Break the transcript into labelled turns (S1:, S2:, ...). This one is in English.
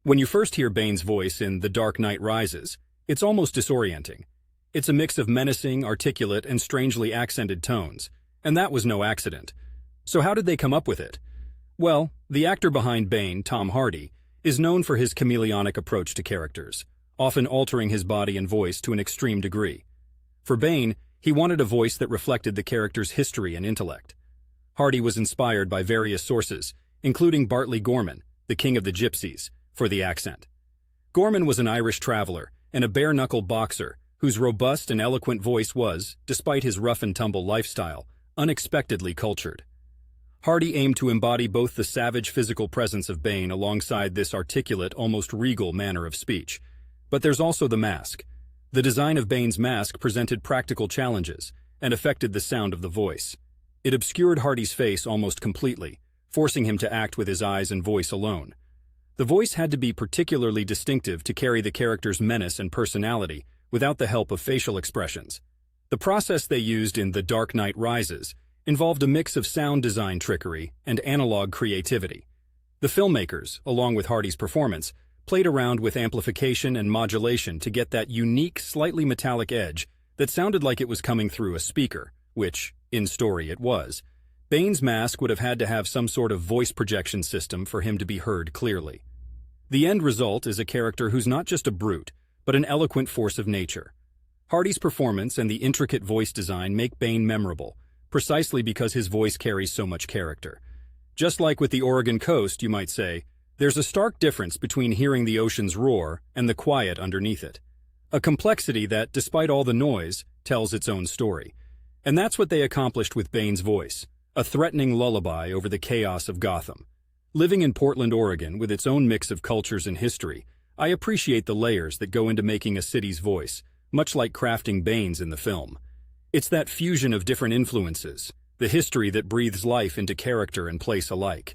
S1: When you first hear Bane's voice in The Dark Knight Rises, it's almost disorienting. It's a mix of menacing, articulate, and strangely accented tones, and that was no accident. So how did they come up with it? Well, the actor behind Bane, Tom Hardy, is known for his chameleonic approach to characters, often altering his body and voice to an extreme degree. For Bane, he wanted a voice that reflected the character's history and intellect. Hardy was inspired by various sources, including Bartley Gorman, the king of the Gypsies, for the accent. Gorman was an Irish traveler and a bare-knuckle boxer whose robust and eloquent voice was, despite his rough-and-tumble lifestyle, unexpectedly cultured. Hardy aimed to embody both the savage physical presence of Bane alongside this articulate, almost regal manner of speech. But there's also the mask. The design of Bane's mask presented practical challenges and affected the sound of the voice. It obscured Hardy's face almost completely, forcing him to act with his eyes and voice alone. The voice had to be particularly distinctive to carry the character's menace and personality without the help of facial expressions. The process they used in The Dark Knight Rises involved a mix of sound design trickery and analog creativity. The filmmakers, along with Hardy's performance, played around with amplification and modulation to get that unique, slightly metallic edge that sounded like it was coming through a speaker, which, in story, it was. Bane's mask would have had to have some sort of voice projection system for him to be heard clearly. The end result is a character who's not just a brute, but an eloquent force of nature. Hardy's performance and the intricate voice design make Bane memorable, precisely because his voice carries so much character. Just like with the Oregon coast, you might say, there's a stark difference between hearing the ocean's roar and the quiet underneath it. A complexity that, despite all the noise, tells its own story. And that's what they accomplished with Bane's voice, a threatening lullaby over the chaos of Gotham. Living in Portland, Oregon, with its own mix of cultures and history, I appreciate the layers that go into making a city's voice, much like crafting Bane's in the film. It's that fusion of different influences, the history that breathes life into character and place alike.